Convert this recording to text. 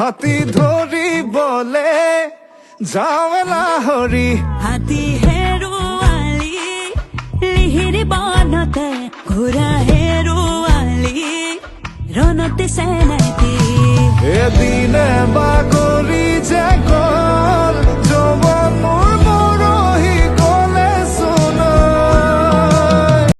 হাতী ধৰি বলে যাওলা হৰি হাতী হেৰুৱালি লিহিৰি বনতে ঘোঁৰা হেৰুৱালি ৰণতে চেনাইতি এদিনে বাগৰি যে গল